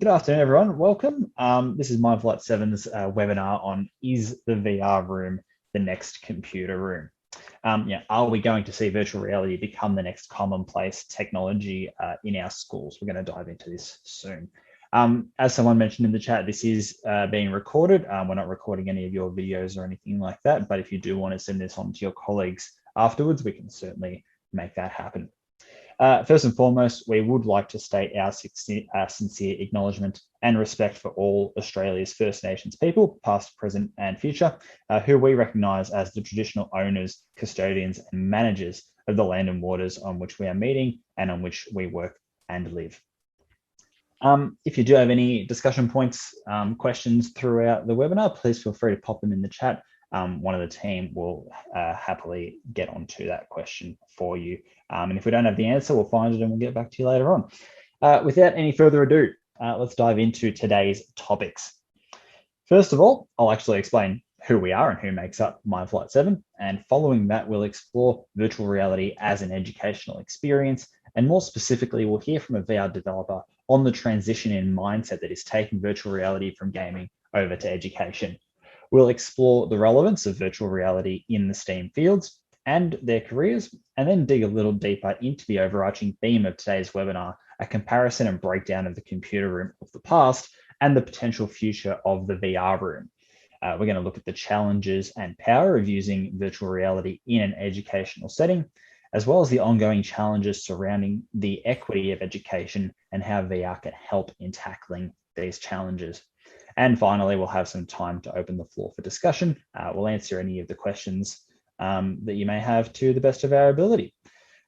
Good afternoon, everyone. Welcome. This is Mindflight7's webinar on Is the VR Room the Next Computer Room? Are we going to see virtual reality become the next commonplace technology in our schools? We're going to dive into this soon. As someone mentioned in the chat, this is being recorded. We're not recording any of your videos or anything like that, but if you do want to send this on to your colleagues afterwards, we can certainly make that happen. First and foremost, we would like to state our sincere acknowledgement and respect for all Australia's First Nations people, past, present and future, who we recognise as the traditional owners, custodians and managers of the land and waters on which we are meeting and on which we work and live. If you do have any discussion points, questions throughout the webinar, please feel free to pop them in the chat. One of the team will happily get onto that question for you. And if we don't have the answer, we'll find it and we'll get back to you later on. Without any further ado, let's dive into today's topics. First of all, I'll actually explain who we are and who makes up Mindflight7. And following that, we'll explore virtual reality as an educational experience. And more specifically, we'll hear from a VR developer on the transition in mindset that is taking virtual reality from gaming over to education. We'll explore the relevance of virtual reality in the STEAM fields and their careers, and then dig a little deeper into the overarching theme of today's webinar, a comparison and breakdown of the computer room of the past and the potential future of the VR room. We're going to look at the challenges and power of using virtual reality in an educational setting, as well as the ongoing challenges surrounding the equity of education and how VR can help in tackling these challenges. And finally, we'll have some time to open the floor for discussion. We'll answer any of the questions that you may have to the best of our ability.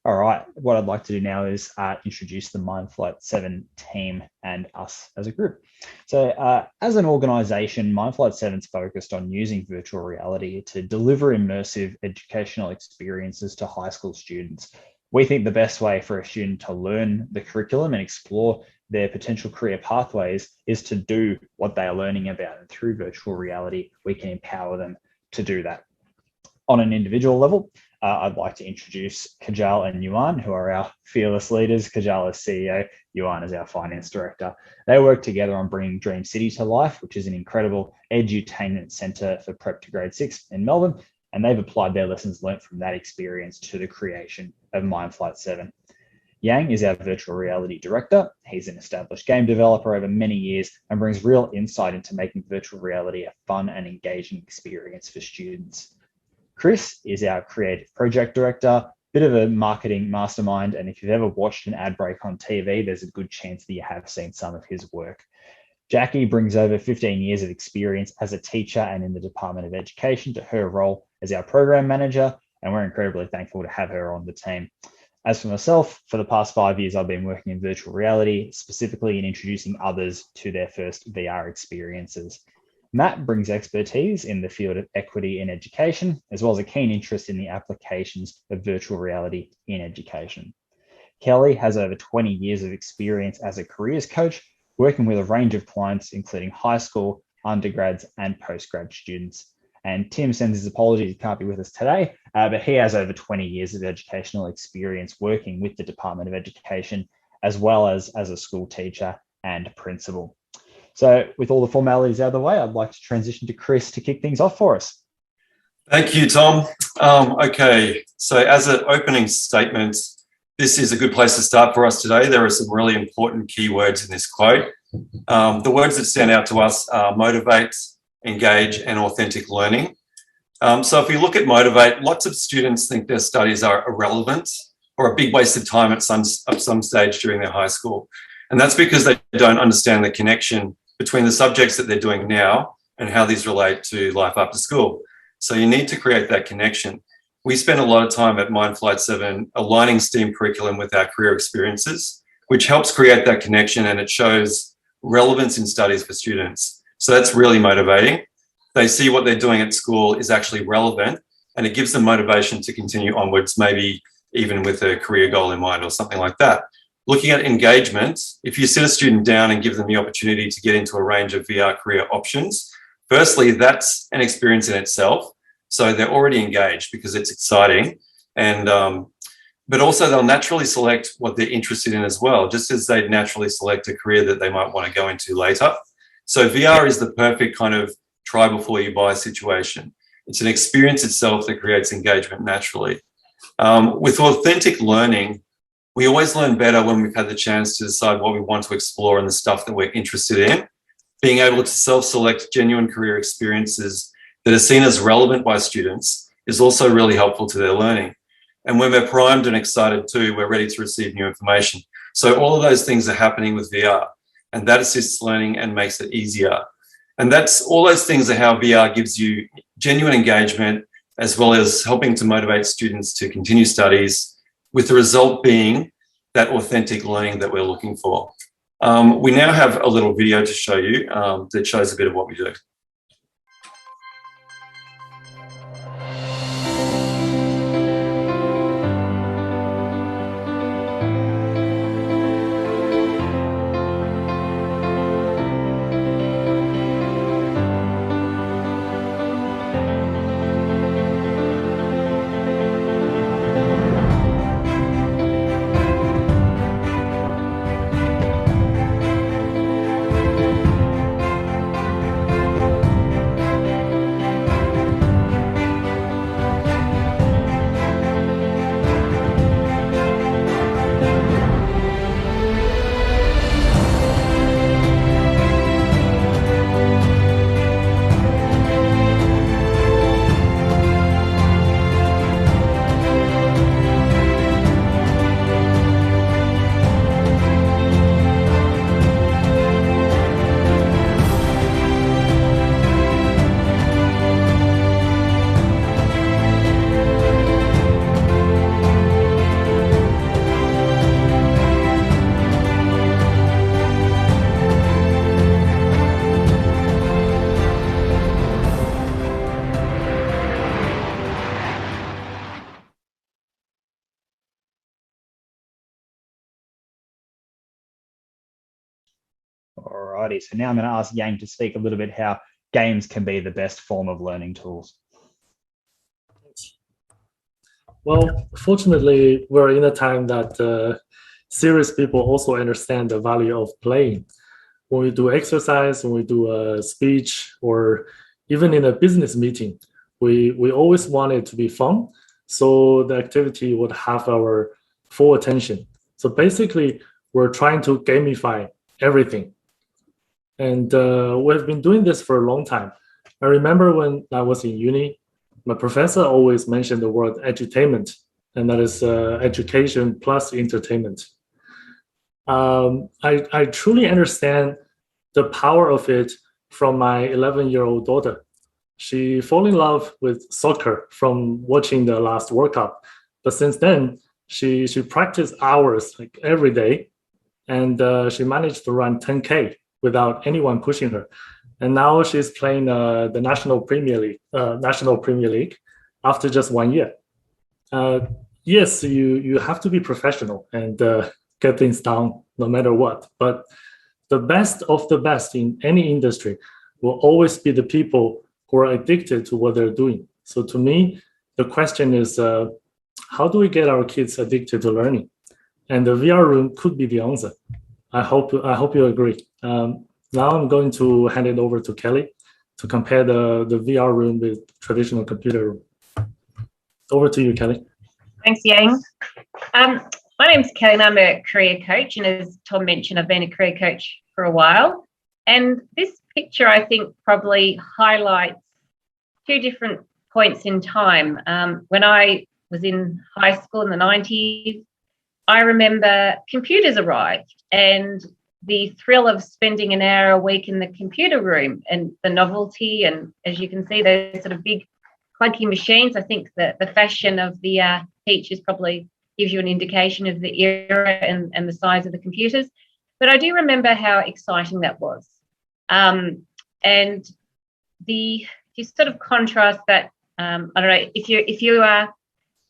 All right, what I'd like to do now is introduce the Mindflight7 team and us as a group. So as an organization, Mindflight7 is focused on using virtual reality to deliver immersive educational experiences to high school students. We think the best way for a student to learn the curriculum and explore their potential career pathways is to do what they are learning about. And through virtual reality, we can empower them to do that. On an individual level, I'd like to introduce Kajal and Yuan, who are our fearless leaders. Kajal is CEO, Yuan is our finance director. They work together on bringing Dream City to life, which is an incredible edutainment centre for prep to grade 6 in Melbourne. And they've applied their lessons learnt from that experience to the creation of Mindflight7. Yang is our virtual reality director. He's an established game developer over many years and brings real insight into making virtual reality a fun and engaging experience for students. Chris is our creative project director, bit of a marketing mastermind. And if you've ever watched an ad break on TV, there's a good chance that you have seen some of his work. Jackie brings over 15 years of experience as a teacher and in the Department of Education to her role as our program manager. And we're incredibly thankful to have her on the team. As for myself, for the past 5 years, I've been working in virtual reality, specifically in introducing others to their first VR experiences. Matt brings expertise in the field of equity in education, as well as a keen interest in the applications of virtual reality in education. Kelly has over 20 years of experience as a careers coach, working with a range of clients, including high school, undergrads, and postgrad students. And Tim sends his apologies, he can't be with us today, but he has over 20 years of educational experience working with the Department of Education, as well as a school teacher and principal. So with all the formalities out of the way, I'd like to transition to Chris to kick things off for us. Thank you, Tom. Okay, so as an opening statement, this is a good place to start for us today. There are some really important keywords in this quote. The words that stand out to us are motivate, engage, and authentic learning. So if you look at motivate, lots of students think their studies are irrelevant or a big waste of time at some stage during their high school. And that's because they don't understand the connection between the subjects that they're doing now and how these relate to life after school. So you need to create that connection. We spend a lot of time at Mindflight7 aligning STEAM curriculum with our career experiences, which helps create that connection and it shows relevance in studies for students. So that's really motivating. They see what they're doing at school is actually relevant and it gives them motivation to continue onwards, maybe even with a career goal in mind or something like that. Looking at engagement, if you sit a student down and give them the opportunity to get into a range of VR career options, firstly, that's an experience in itself. So they're already engaged because it's exciting. And but also they'll naturally select what they're interested in as well, just as they'd naturally select a career that they might want to go into later. So VR is the perfect kind of try before you buy situation. It's an experience itself that creates engagement naturally. With authentic learning, we always learn better when we've had the chance to decide what we want to explore and the stuff that we're interested in. Being able to self-select genuine career experiences that are seen as relevant by students is also really helpful to their learning. And when we're primed and excited too, we're ready to receive new information. So all of those things are happening with VR, and that assists learning and makes it easier. And that's all those things are how VR gives you genuine engagement, as well as helping to motivate students to continue studies, with the result being that authentic learning that we're looking for. We now have a little video to show you that shows a bit of what we do. Alrighty, so now I'm going to ask Yang to speak a little bit how games can be the best form of learning tools. Well, fortunately, we're in a time that serious people also understand the value of playing. When we do exercise, when we do a speech, or even in a business meeting, we always want it to be fun, so the activity would have our full attention. So basically, we're trying to gamify everything. And we've been doing this for a long time. I remember when I was in uni, my professor always mentioned the word edutainment, and that is education plus entertainment. I truly understand the power of it from my 11-year-old daughter. She fell in love with soccer from watching the last World Cup. But since then, she practiced hours like every day, and she managed to run 10K without anyone pushing her. And now she's playing the National Premier League after just 1 year. Yes, you have to be professional and get things done no matter what. But the best of the best in any industry will always be the people who are addicted to what they're doing. So to me, the question is, how do we get our kids addicted to learning? And the VR room could be the answer. I hope you agree. Now I'm going to hand it over to Kelly to compare the VR room with traditional computer room. Over to you, Kelly. Thanks, Yang. My name's Kelly and I'm a career coach. And as Tom mentioned, I've been a career coach for a while. And this picture, I think, probably highlights two different points in time. When I was in high school in the 90s, I remember computers arrived and the thrill of spending an hour a week in the computer room and the novelty. And as you can see, those sort of big clunky machines, I think that the fashion of the teachers probably gives you an indication of the era and the size of the computers. But I do remember how exciting that was. And you sort of contrast that, I don't know, if you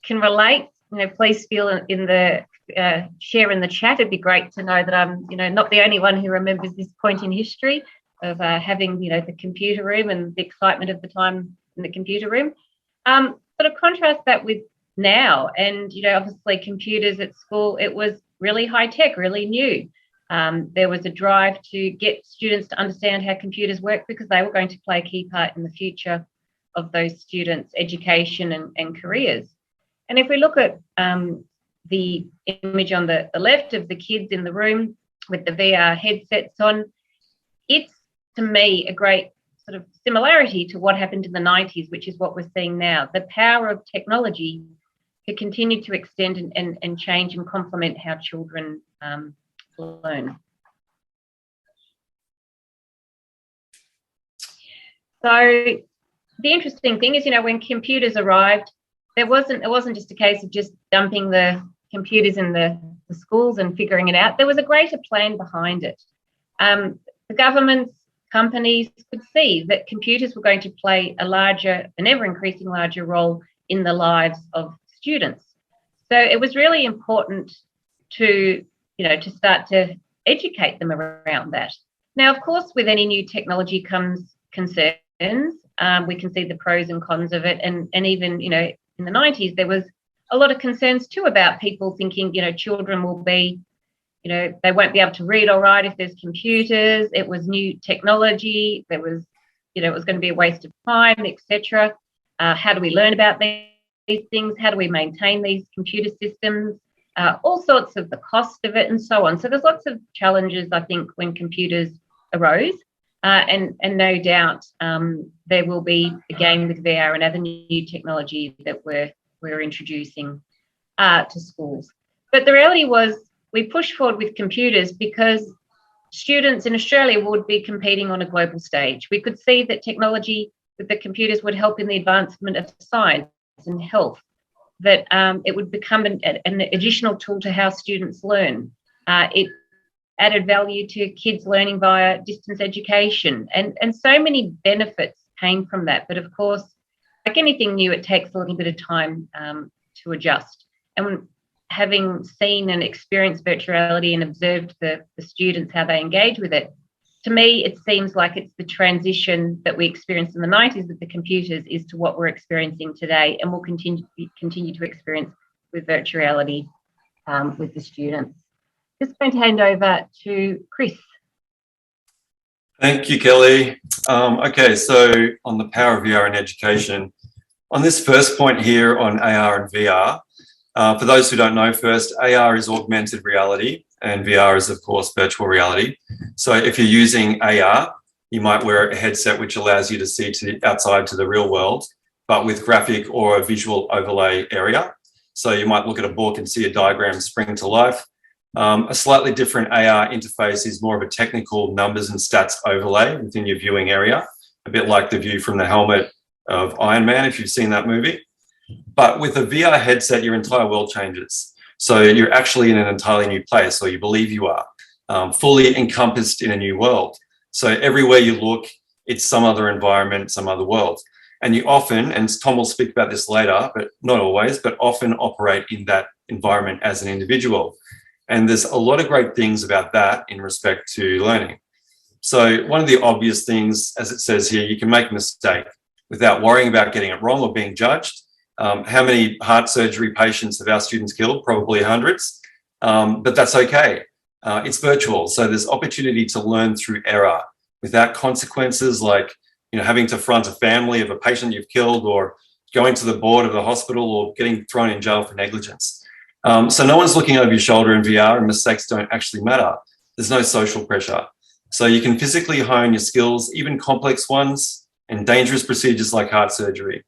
can relate, please feel in the share in the chat. It'd be great to know that I'm, not the only one who remembers this point in history of having, the computer room and the excitement of the time in the computer room. But I contrast that with now. And, obviously computers at school, it was really high tech, really new. There was a drive to get students to understand how computers work because they were going to play a key part in the future of those students' education and careers. And if we look at the image on the left of the kids in the room with the VR headsets on, it's, to me, a great sort of similarity to what happened in the 90s, which is what we're seeing now. The power of technology to continue to extend and change and complement how children learn. So the interesting thing is, when computers arrived, it wasn't just a case of just dumping the computers in the schools and figuring it out. There was a greater plan behind it. The governments, companies could see that computers were going to play an ever-increasing larger role in the lives of students. So it was really important to start to educate them around that. Now, of course, with any new technology comes concerns. We can see the pros and cons of it. And even, in the 90s, there was a lot of concerns too about people thinking, children will be, they won't be able to read or write if there's computers. It was new technology. There was, it was going to be a waste of time, etc. How do we learn about these things? How do we maintain these computer systems? All sorts of the cost of it and so on. So there's lots of challenges, I think, when computers arose. And no doubt there will be, again, with VR and other new technology that we're introducing to schools. But the reality was we pushed forward with computers because students in Australia would be competing on a global stage. We could see that technology with the computers would help in the advancement of science and health, that it would become an additional tool to how students learn. It added value to kids learning via distance education, and so many benefits came from that. But of course, like anything new, it takes a little bit of time to adjust. And having seen and experienced virtual reality and observed the students, how they engage with it, to me, it seems like it's the transition that we experienced in the 90s with the computers is to what we're experiencing today, and we'll continue to experience with virtual reality with the students. Just going to hand over to Chris. Thank you, Kelly. Okay, so on the power of VR in education, on this first point here on AR and VR, for those who don't know first, AR is augmented reality and VR is, of course, virtual reality. So if you're using AR, you might wear a headset which allows you to see outside to the real world, but with graphic or a visual overlay area. So you might look at a book and see a diagram spring to life. A slightly different AR interface is more of a technical numbers and stats overlay within your viewing area, a bit like the view from the helmet of Iron Man, if you've seen that movie. But with a VR headset, your entire world changes. So you're actually in an entirely new place, or you believe you are, fully encompassed in a new world. So everywhere you look, it's some other environment, some other world. And you often, and Tom will speak about this later, but not always, but often operate in that environment as an individual. And there's a lot of great things about that in respect to learning. So one of the obvious things, as it says here, you can make a mistake without worrying about getting it wrong or being judged. How many heart surgery patients have our students killed? Probably hundreds, but that's okay. It's virtual, so there's opportunity to learn through error without consequences like having to front a family of a patient you've killed, or going to the board of the hospital, or getting thrown in jail for negligence. So no one's looking over your shoulder in VR, and mistakes don't actually matter. There's no social pressure. So you can physically hone your skills, even complex ones, and dangerous procedures like heart surgery.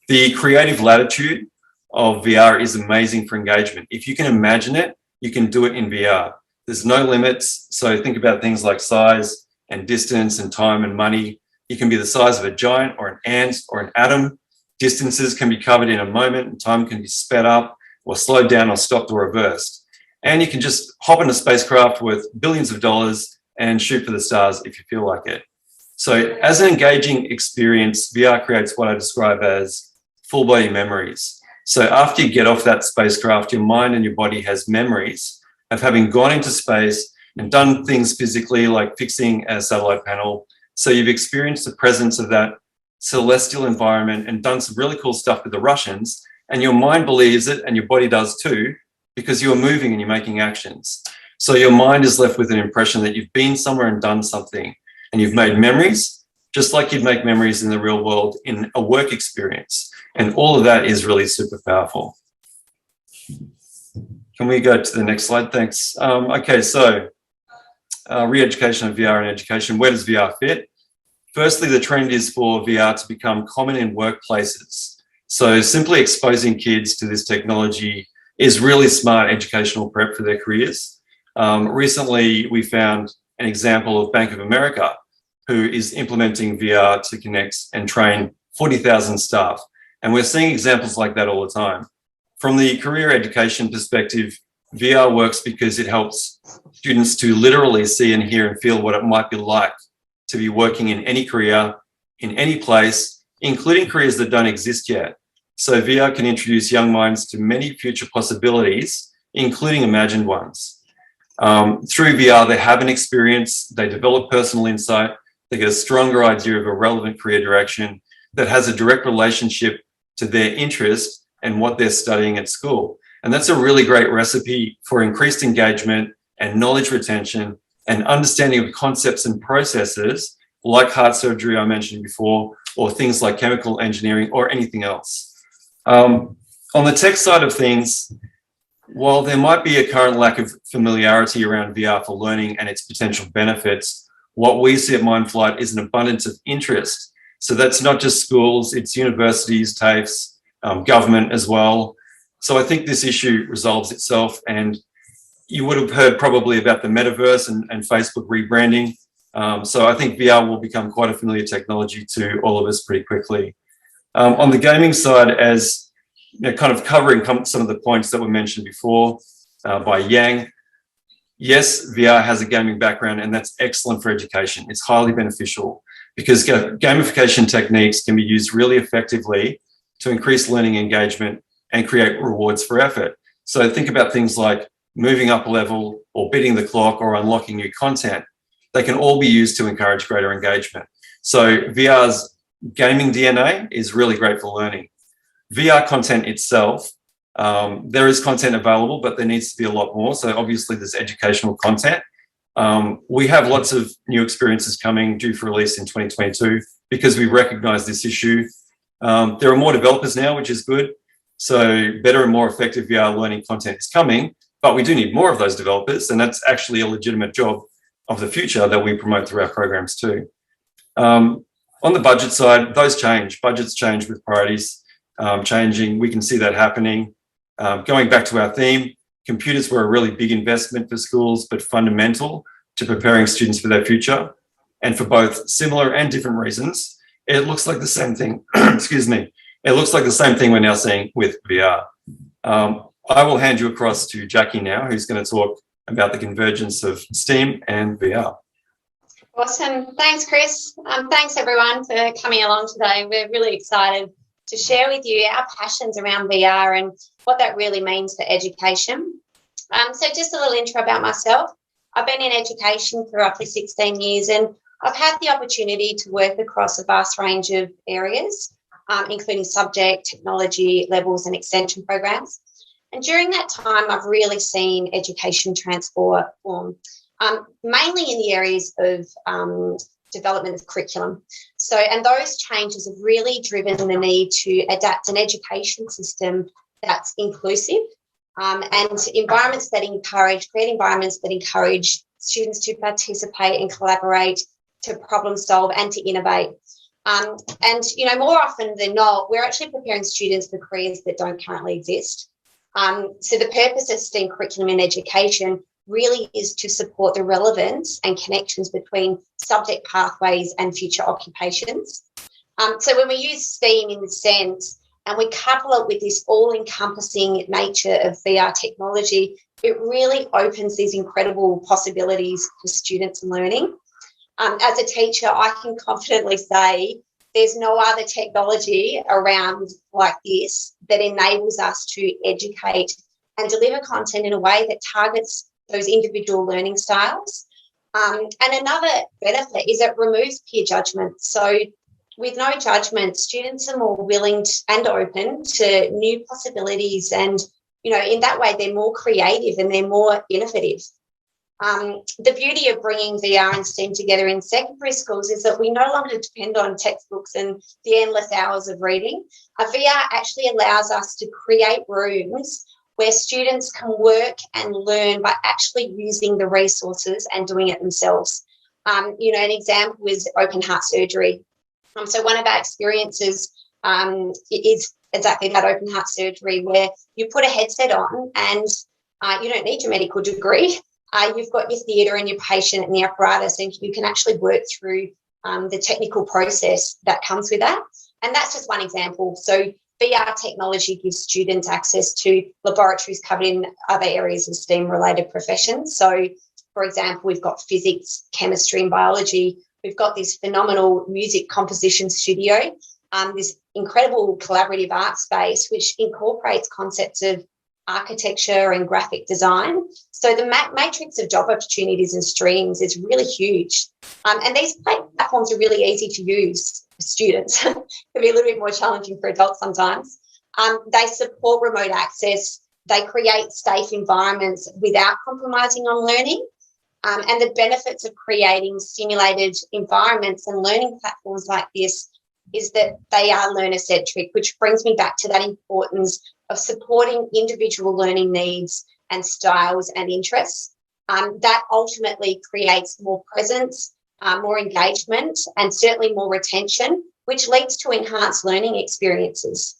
The creative latitude of VR is amazing for engagement. If you can imagine it, you can do it in VR. There's no limits. So think about things like size and distance and time and money. You can be the size of a giant or an ant or an atom. Distances can be covered in a moment, and time can be sped up or slowed down or stopped or reversed. And you can just hop in a spacecraft worth billions of dollars and shoot for the stars if you feel like it. So as an engaging experience, VR creates what I describe as full body memories. So after you get off that spacecraft, your mind and your body has memories of having gone into space and done things physically, like fixing a satellite panel. So you've experienced the presence of that celestial environment and done some really cool stuff with the Russians. and your mind believes it and your body does too, because you're moving and you're making actions. So your mind is left with an impression that you've been somewhere and done something, and you've made memories, just like you'd make memories in the real world in a work experience. And all of that is really super powerful. Can we go to the next slide? Thanks. Okay, so re-education of VR in education. Where does VR fit? Firstly, the trend is for VR to become common in workplaces. So simply exposing kids to this technology is really smart educational prep for their careers. Recently, we found an example of Bank of America, who is implementing VR to connect and train 40,000 staff. And we're seeing examples like that all the time. From the career education perspective, VR works because it helps students to literally see and hear and feel what it might be like to be working in any career, in any place, including careers that don't exist yet. So VR can introduce young minds to many future possibilities, including imagined ones. Through VR, they have an experience, they develop personal insight, they get a stronger idea of a relevant career direction that has a direct relationship to their interest and what they're studying at school. And that's a really great recipe for increased engagement and knowledge retention and understanding of concepts and processes like heart surgery I mentioned before, or things like chemical engineering or anything else. On the tech side of things, while there might be a current lack of familiarity around VR for learning and its potential benefits, what we see at Mindflight is an abundance of interest. So that's not just schools, it's universities, TAFEs, government as well. So I think this issue resolves itself, and you would have heard probably about the metaverse and Facebook rebranding. So I think VR will become quite a familiar technology to all of us pretty quickly. On the gaming side, as kind of covering some of the points that were mentioned before by Yang, yes, VR has a gaming background, and that's excellent for education. It's highly beneficial because gamification techniques can be used really effectively to increase learning engagement and create rewards for effort. So think about things like moving up a level or beating the clock or unlocking new content. They can all be used to encourage greater engagement. So VR's gaming DNA is really great for learning. VR content itself, there is content available, but there needs to be a lot more. So obviously there's educational content. We have lots of new experiences coming due for release in 2022 because we recognize this issue. There are more developers now, which is good. So better and more effective VR learning content is coming, but we do need more of those developers, and that's actually a legitimate job of the future that we promote through our programs too. On the budget side, those change. Budgets change with priorities changing. We can see that happening. Going back to our theme, computers were a really big investment for schools, but fundamental to preparing students for their future. And for both similar and different reasons, it looks like the same thing. Excuse me. It looks like the same thing we're now seeing with VR. I will hand you across to Jackie now, who's going to talk about the convergence of STEAM and VR. Awesome. Thanks, Chris. Thanks, everyone, for coming along today. We're really excited to share with you our passions around VR and what that really means for education. So just a little intro about myself. I've been in education for roughly 16 years, and I've had the opportunity to work across a vast range of areas, including subject, technology, levels and extension programs. And during that time, I've really seen education transform, mainly in the areas of development of curriculum. So, and those changes have really driven the need to adapt an education system that's inclusive and environments that create environments that encourage students to participate and collaborate, to problem solve and to innovate. And, you know, more often than not, we're actually preparing students for careers that don't currently exist. So the purpose of STEAM curriculum in education really is to support the relevance and connections between subject pathways and future occupations. So when we use STEAM in the sense, and we couple it with this all-encompassing nature of VR technology, it really opens these incredible possibilities for students and learning. As a teacher, I can confidently say there's no other technology around like this that enables us to educate and deliver content in a way that targets those individual learning styles. And another benefit is it removes peer judgment. So with no judgment, students are more willing and open to new possibilities, and in that way they're more creative and they're more innovative. The beauty of bringing VR and STEAM together in secondary schools is that we no longer depend on textbooks and the endless hours of reading. VR actually allows us to create rooms where students can work and learn by actually using the resources and doing it themselves. An example is open heart surgery. So one of our experiences is exactly that, open heart surgery, where you put a headset on and you don't need your medical degree. You've got your theatre and your patient and the apparatus, and you can actually work through the technical process that comes with that. And that's just one example. So VR technology gives students access to laboratories covered in other areas of STEM-related professions. So, for example, we've got physics, chemistry and biology. We've got this phenomenal music composition studio, this incredible collaborative art space, which incorporates concepts of architecture and graphic design. So the matrix of job opportunities and streams is really huge. And these platforms are really easy to use for students. It can be a little bit more challenging for adults sometimes. They support remote access. They create safe environments without compromising on learning. And the benefits of creating stimulated environments and learning platforms like this is that they are learner-centric, which brings me back to that importance of supporting individual learning needs and styles and interests. That ultimately creates more presence, more engagement, and certainly more retention, which leads to enhanced learning experiences.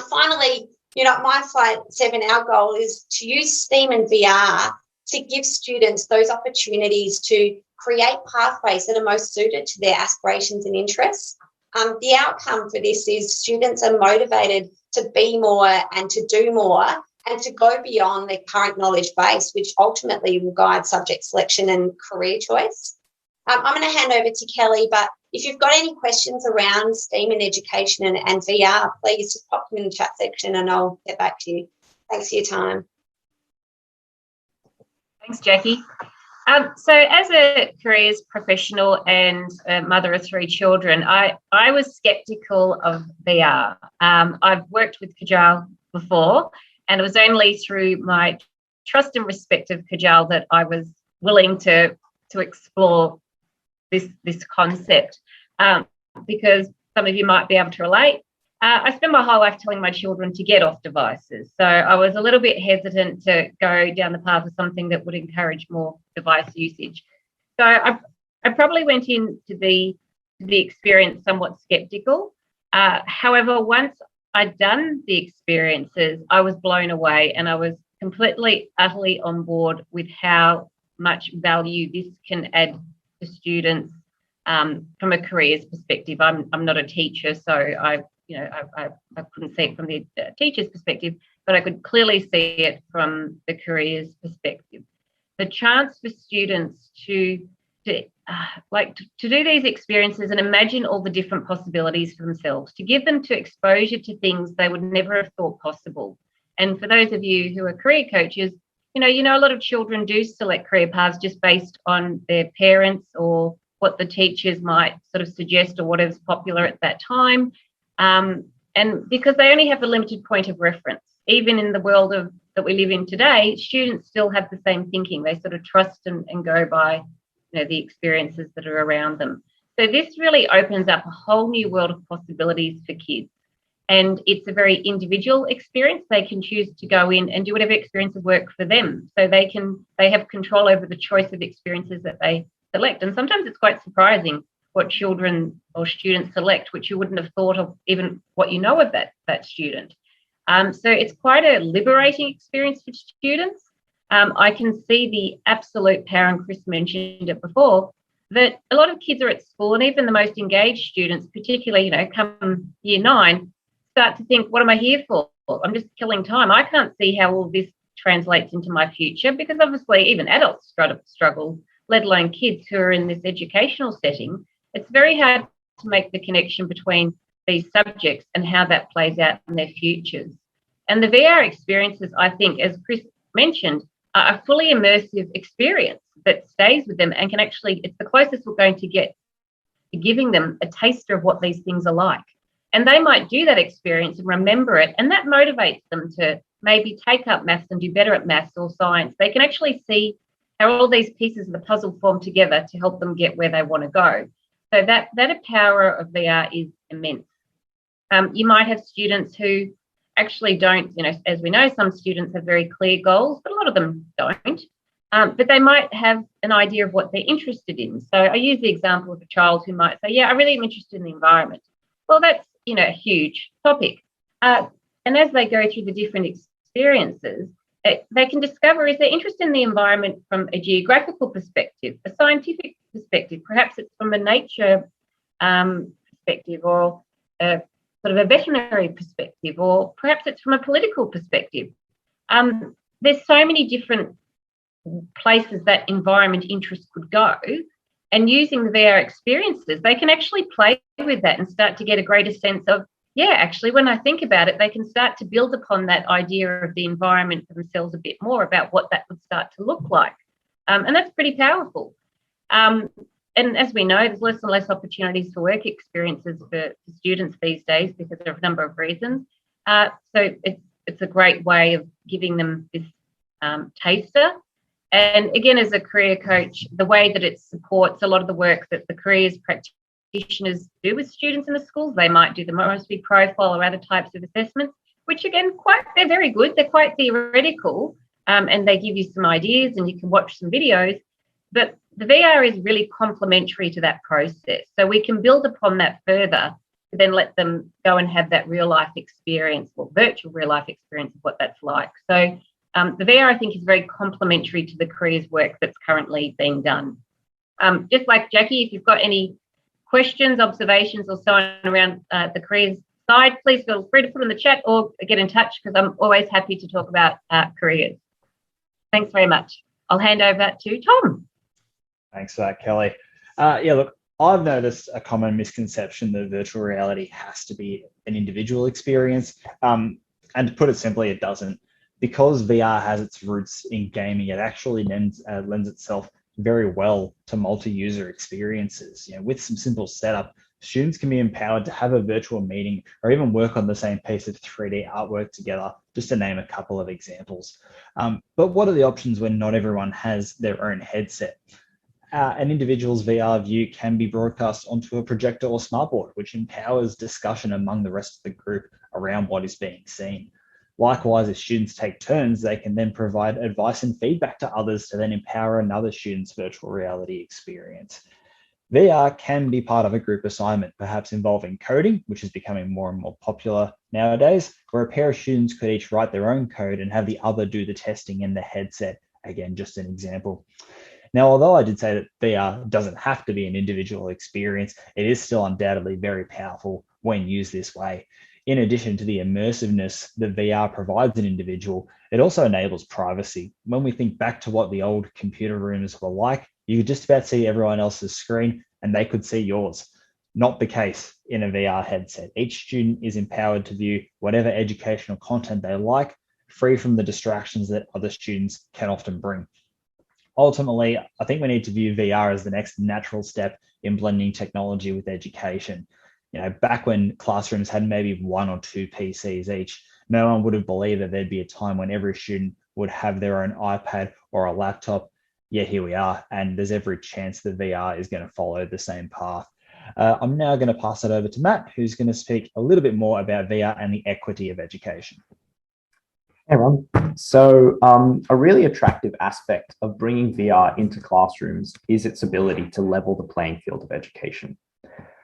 Finally, at Mindflight7, our goal is to use STEAM and VR to give students those opportunities to create pathways that are most suited to their aspirations and interests. The outcome for this is students are motivated to be more and to do more and to go beyond their current knowledge base, which ultimately will guide subject selection and career choice. I'm going to hand over to Kelly, but if you've got any questions around STEAM and education and VR, please just pop them in the chat section and I'll get back to you. Thanks for your time. Thanks, Jackie. So as a careers professional and a mother of 3 children, I was sceptical of VR. I've worked with Kajal before, and it was only through my trust and respect of Kajal that I was willing to explore this concept, because some of you might be able to relate. I spent my whole life telling my children to get off devices. So I was a little bit hesitant to go down the path of something that would encourage more device usage. So I probably went into the experience somewhat skeptical. However, once I'd done the experiences, I was blown away and I was completely, utterly on board with how much value this can add to students from a careers perspective. I'm not a teacher, so I couldn't see it from the teacher's perspective, but I could clearly see it from the careers perspective. The chance for students to do these experiences and imagine all the different possibilities for themselves, to give them to exposure to things they would never have thought possible. And for those of you who are career coaches, a lot of children do select career paths just based on their parents or what the teachers might sort of suggest or whatever's popular at that time. And because they only have a limited point of reference, even in the world that we live in today, students still have the same thinking. They sort of trust and go by the experiences that are around them. So this really opens up a whole new world of possibilities for kids. And it's a very individual experience. They can choose to go in and do whatever experiences work for them. So they have control over the choice of experiences that they select. And sometimes it's quite surprising what children or students select, which you wouldn't have thought of, even what you know of that student. So it's quite a liberating experience for students. I can see the absolute power, and Chris mentioned it before, that a lot of kids are at school, and even the most engaged students, particularly, come year 9, start to think, what am I here for? I'm just killing time. I can't see how all this translates into my future, because obviously even adults struggle, let alone kids who are in this educational setting. It's very hard to make the connection between these subjects and how that plays out in their futures. And the VR experiences, I think, as Chris mentioned, are a fully immersive experience that stays with them and can actually, it's the closest we're going to get You're giving them a taster of what these things are like. And they might do that experience and remember it, and that motivates them to maybe take up maths and do better at maths or science. They can actually see how all these pieces of the puzzle form together to help them get where they want to go. So that power of VR is immense. You might have students who actually don't, as we know, some students have very clear goals, but a lot of them don't. But they might have an idea of what they're interested in. So I use the example of a child who might say, I really am interested in the environment. Well, that's, a huge topic. And as they go through the different experiences, they can discover, is they're interested in the environment from a geographical perspective, a scientific perspective, perhaps it's from a nature perspective, or a sort of a veterinary perspective, or perhaps it's from a political perspective. There's so many different places that environment interest could go, and using the VR experiences, they can actually play with that and start to get a greater sense of, actually, when I think about it, they can start to build upon that idea of the environment for themselves a bit more, about what that would start to look like. And that's pretty powerful. And as we know, there's less and less opportunities for work experiences for students these days because of a number of reasons. So it's a great way of giving them this taster. And again, as a career coach, the way that it supports a lot of the work that the careers practitioners do with students in the schools, they might do the immersive profile or other types of assessments, which again, they're very good. They're quite theoretical, and they give you some ideas and you can watch some videos. But the VR is really complementary to that process. So we can build upon that further to then let them go and have that real life experience, or virtual real life experience of what that's like. So the VR, I think, is very complementary to the careers work that's currently being done. Just like Jackie, if you've got any questions, observations, or so on around the careers side, please feel free to put in the chat or get in touch, because I'm always happy to talk about careers. Thanks very much. I'll hand over to Tom. Thanks for that, Kelly. Look, I've noticed a common misconception that virtual reality has to be an individual experience. And to put it simply, it doesn't. Because VR has its roots in gaming, it actually lends itself very well to multi-user experiences. With some simple setup, students can be empowered to have a virtual meeting or even work on the same piece of 3D artwork together, just to name a couple of examples. But what are the options when not everyone has their own headset? An individual's VR view can be broadcast onto a projector or smartboard, which empowers discussion among the rest of the group around what is being seen. Likewise, if students take turns, they can then provide advice and feedback to others to then empower another student's virtual reality experience. VR can be part of a group assignment, perhaps involving coding, which is becoming more and more popular nowadays, where a pair of students could each write their own code and have the other do the testing in the headset. Again, just an example. Now, although I did say that VR doesn't have to be an individual experience, it is still undoubtedly very powerful when used this way. In addition to the immersiveness that VR provides an individual, it also enables privacy. When we think back to what the old computer rooms were like, you could just about see everyone else's screen and they could see yours. Not the case in a VR headset. Each student is empowered to view whatever educational content they like, free from the distractions that other students can often bring. Ultimately, I think we need to view VR as the next natural step in blending technology with education. Back when classrooms had maybe 1 or 2 PCs each, no one would have believed that there'd be a time when every student would have their own iPad or a laptop. Yet here we are, and there's every chance that VR is going to follow the same path. I'm now going to pass it over to Matt, who's going to speak a little bit more about VR and the equity of education. Hey, Ron. So a really attractive aspect of bringing VR into classrooms is its ability to level the playing field of education.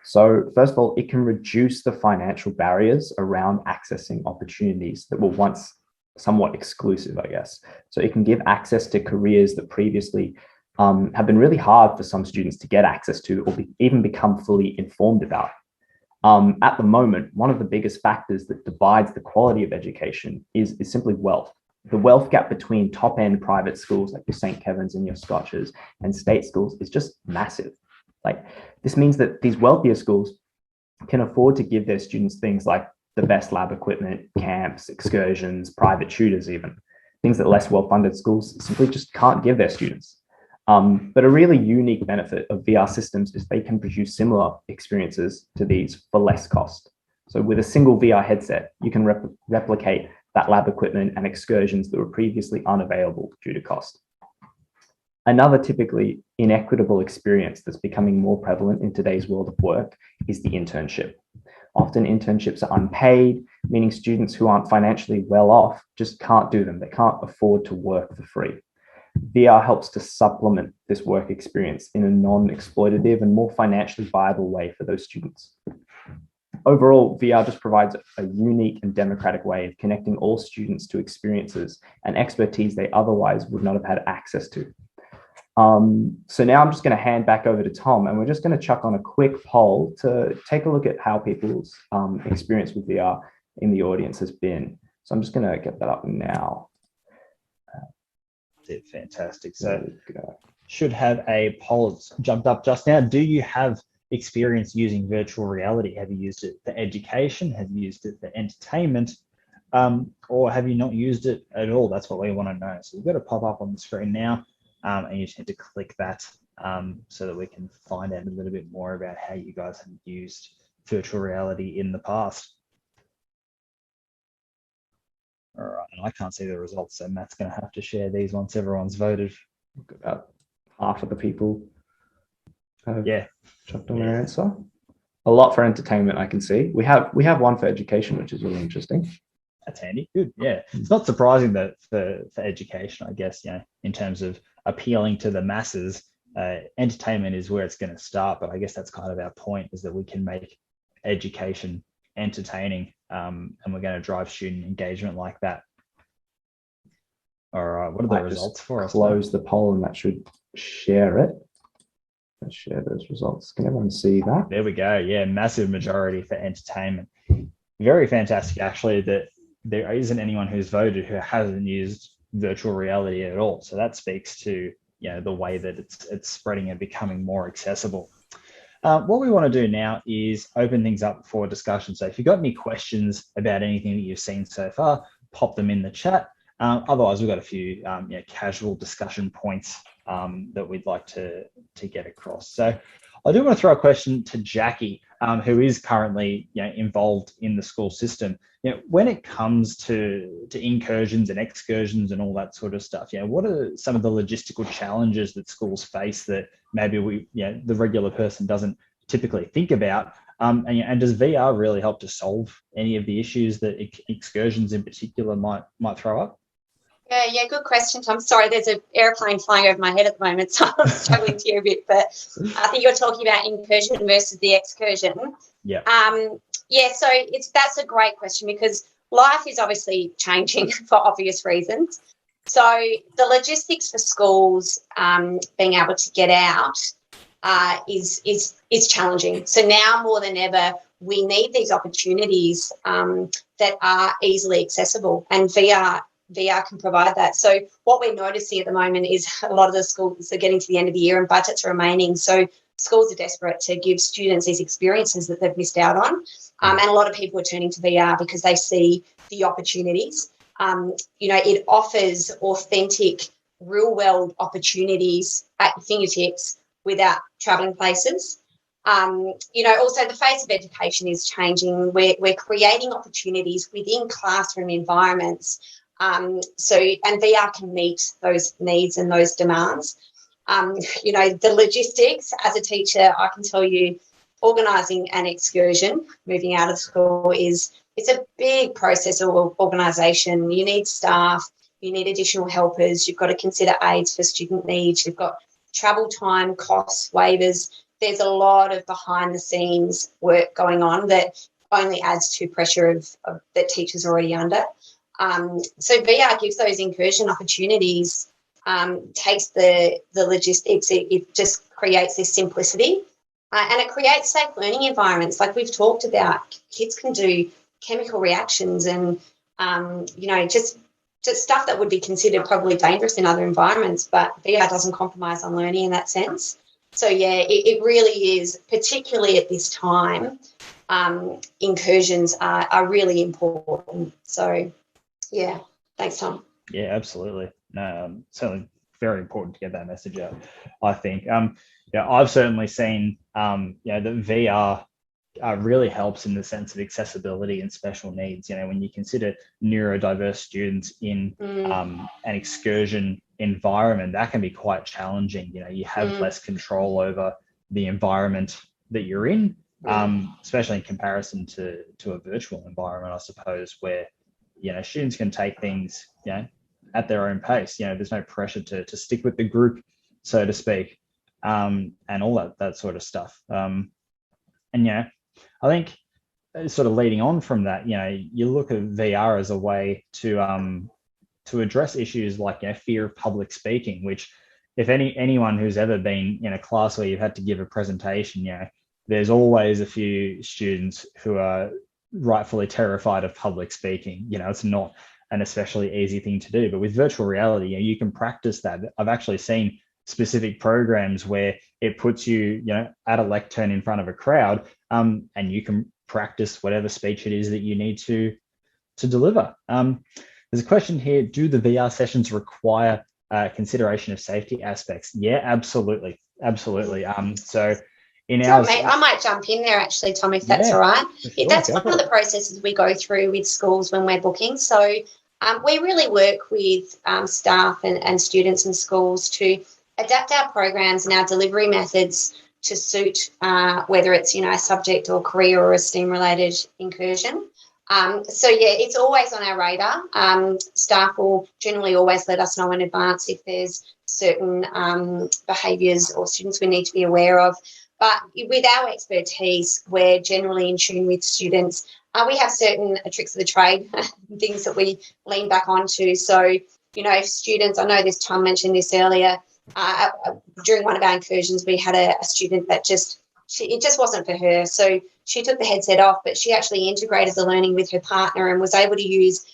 So first of all, it can reduce the financial barriers around accessing opportunities that were once somewhat exclusive, I guess. So it can give access to careers that previously have been really hard for some students to get access to, or even become fully informed about. At the moment, one of the biggest factors that divides the quality of education is simply wealth. The wealth gap between top-end private schools like your St. Kevin's and your Scotches and state schools is just massive. This means that these wealthier schools can afford to give their students things like the best lab equipment, camps, excursions, private tutors even, things that less well-funded schools simply just can't give their students. But a really unique benefit of VR systems is they can produce similar experiences to these for less cost. So with a single VR headset, you can replicate that lab equipment and excursions that were previously unavailable due to cost. Another typically inequitable experience that's becoming more prevalent in today's world of work is the internship. Often internships are unpaid, meaning students who aren't financially well off just can't do them. They can't afford to work for free. VR helps to supplement this work experience in a non-exploitative and more financially viable way for those students. Overall, VR just provides a unique and democratic way of connecting all students to experiences and expertise they otherwise would not have had access to. So now I'm just going to hand back over to Tom, and we're just going to chuck on a quick poll to take a look at how people's experience with VR in the audience has been. So I'm just going to get that up now. Fantastic. So should have a poll jumped up just now. Do you have experience using virtual reality? Have you used it for education? Have you used it for entertainment? Or have you not used it at all? That's what we want to know. So you've got to pop up on the screen now, and you just need to click that so that we can find out a little bit more about how you guys have used virtual reality in the past. All right, and I can't see the results, so Matt's going to have to share these once everyone's voted. About half of the people have chucked on their answer. A lot for entertainment, I can see. We have one for education, which is really interesting. That's handy. Good. Yeah, it's not surprising that for education, I guess, in terms of appealing to the masses, entertainment is where it's going to start. But I guess that's kind of our point, is that we can make education entertaining, and we're going to drive student engagement like that. All right, what are the results for us? Close the poll, and that should share it. Let's share those results. Can everyone see that? There we go. Yeah, massive majority for entertainment. Very fantastic, actually, that there isn't anyone who's voted who hasn't used virtual reality at all. So that speaks to the way that it's spreading and becoming more accessible. What we want to do now is open things up for discussion. So if you've got any questions about anything that you've seen so far, pop them in the chat. Otherwise, we've got a few casual discussion points that we'd like to get across. So I do want to throw a question to Jackie, who is currently involved in the school system. When it comes to incursions and excursions and all that sort of stuff, what are some of the logistical challenges that schools face that maybe the regular person doesn't typically think about? And does VR really help to solve any of the issues that excursions in particular might throw up? Yeah, good question, Tom. Sorry, there's an airplane flying over my head at the moment, so I'm struggling to hear a bit. But I think you're talking about incursion versus the excursion. Yeah. So that's a great question, because life is obviously changing for obvious reasons. So the logistics for schools being able to get out is challenging. So now more than ever, we need these opportunities that are easily accessible, and VR can provide that. So what we're noticing at the moment is a lot of the schools are getting to the end of the year and budgets are remaining. So schools are desperate to give students these experiences that they've missed out on. And a lot of people are turning to VR because they see the opportunities. It offers authentic, real-world opportunities at your fingertips without travelling places. Also the face of education is changing. We're creating opportunities within classroom environments. And VR can meet those needs and those demands. The logistics, as a teacher, I can tell you, organising an excursion, moving out of school, it's a big process of organisation. You need staff, you need additional helpers, you've got to consider aids for student needs, you've got travel time, costs, waivers. There's a lot of behind-the-scenes work going on that only adds to pressure that teachers are already under. So VR gives those incursion opportunities, takes the logistics, it just creates this simplicity, and it creates safe learning environments. Like we've talked about, kids can do chemical reactions and, just stuff that would be considered probably dangerous in other environments, but VR doesn't compromise on learning in that sense. So, it really is, particularly at this time, incursions are really important. So, yeah, thanks, Tom. Yeah, absolutely. No, certainly very important to get that message out, I think. I've certainly seen, that VR really helps in the sense of accessibility and special needs. When you consider neurodiverse students in an excursion environment, that can be quite challenging. You have less control over the environment that you're in, especially in comparison to a virtual environment, I suppose, where students can take things at their own pace. There's no pressure to stick with the group, so to speak, and all that sort of stuff. I think sort of leading on from that, you look at VR as a way to address issues like fear of public speaking, which if anyone who's ever been in a class where you've had to give a presentation, there's always a few students who are rightfully terrified of public speaking. It's not an especially easy thing to do, but with virtual reality, you can practice that. I've actually seen specific programs where it puts you, at a lectern in front of a crowd, and you can practice whatever speech it is that you need to deliver. There's a question here: do the VR sessions require consideration of safety aspects? Yeah, absolutely. So in ours, I might jump in there actually, Tom, if that's all right. Sure, that's one of the processes we go through with schools when we're booking. So we really work with staff and students and schools to adapt our programs and our delivery methods to suit whether it's a subject or career or a STEAM related incursion. It's always on our radar. Staff will generally always let us know in advance if there's certain behaviours or students we need to be aware of. But with our expertise, we're generally in tune with students. We have certain tricks of the trade, things that we lean back onto. So, if students, I know this Tom mentioned this earlier, during one of our incursions, we had a student that it just wasn't for her. So she took the headset off, but she actually integrated the learning with her partner and was able to use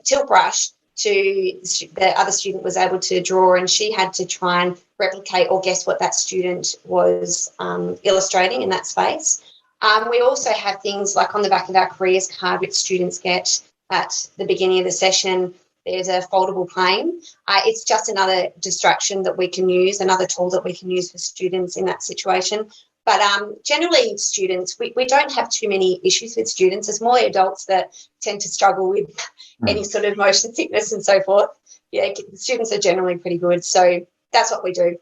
tilt brush the other student was able to draw, and she had to try and replicate or guess what that student was illustrating in that space. We also have things like on the back of our careers card, which students get at the beginning of the session. There's a foldable plane. It's just another distraction that we can use, another tool that we can use for students in that situation. But generally, students, we don't have too many issues with students. It's more adults that tend to struggle with any sort of motion sickness and so forth. Yeah, students are generally pretty good. So that's what we do.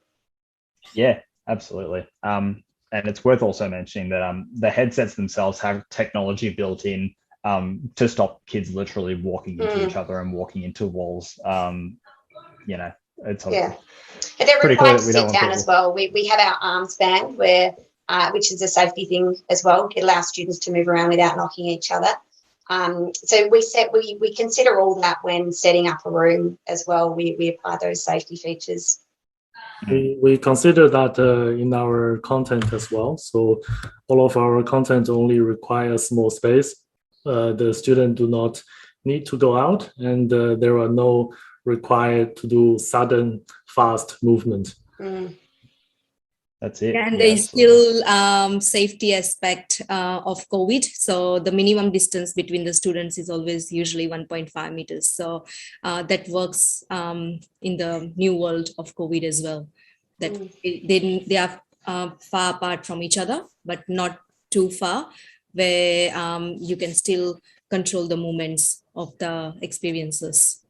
Yeah, absolutely. And it's worth also mentioning that the headsets themselves have technology built in to stop kids literally walking into each other and walking into walls. It's and they're required to sit down as well. We have our arms band which is a safety thing as well. It allows students to move around without knocking each other. So we consider all that when setting up a room as well. We apply those safety features. We consider that in our content as well. So all of our content only requires small space. The student do not need to go out, and there are no required to do sudden, fast movement. That's it. And there is still safety aspect of COVID. So the minimum distance between the students is always usually 1.5 meters. So that works in the new world of COVID as well. That they are far apart from each other, but not too far, where you can still control the movements of the experiences.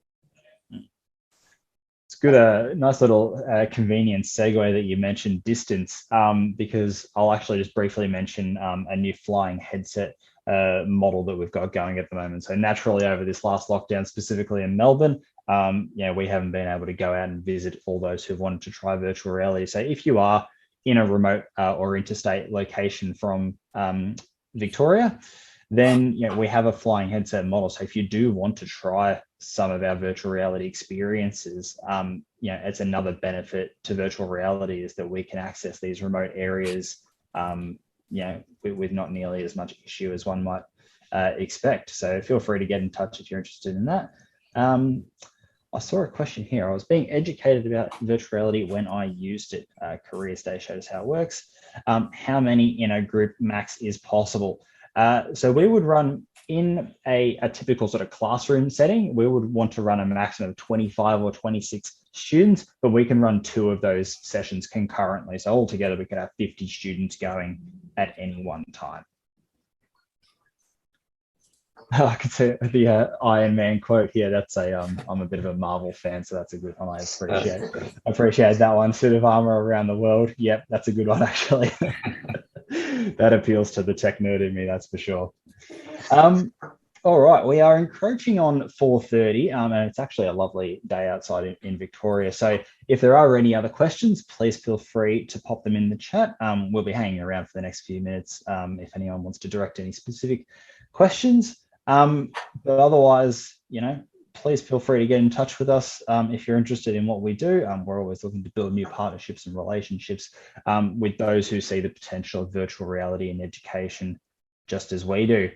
It's good, nice little convenient segue that you mentioned distance, because I'll actually just briefly mention a new flying headset model that we've got going at the moment. So naturally, over this last lockdown, specifically in Melbourne, we haven't been able to go out and visit all those who've wanted to try virtual reality. So if you are in a remote or interstate location from Victoria, then we have a flying headset model. So if you do want to try some of our virtual reality experiences, it's another benefit to virtual reality is that we can access these remote areas, with not nearly as much issue as one might expect. So feel free to get in touch if you're interested in that. I saw a question here. I was being educated about virtual reality when I used it. Careers Day shows how it works. How many in a group max is possible? So we would run in a typical sort of classroom setting. We would want to run a maximum of 25 or 26 students, but we can run 2 of those sessions concurrently. So altogether, we could have 50 students going at any one time. I could see the Iron Man quote here. That's I'm a bit of a Marvel fan, so that's a good one. I appreciate that one. Suit of armor around the world. Yep, that's a good one, actually. That appeals to the tech nerd in me, that's for sure. All right, we are encroaching on 4:30, and it's actually a lovely day outside in Victoria. So if there are any other questions, please feel free to pop them in the chat. We'll be hanging around for the next few minutes if anyone wants to direct any specific questions. But otherwise, please feel free to get in touch with us if you're interested in what we do. We're always looking to build new partnerships and relationships with those who see the potential of virtual reality in education, just as we do.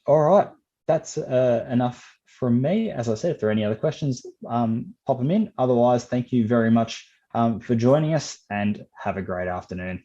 All right, that's enough from me. As I said, if there are any other questions, pop them in. Otherwise, thank you very much for joining us, and have a great afternoon.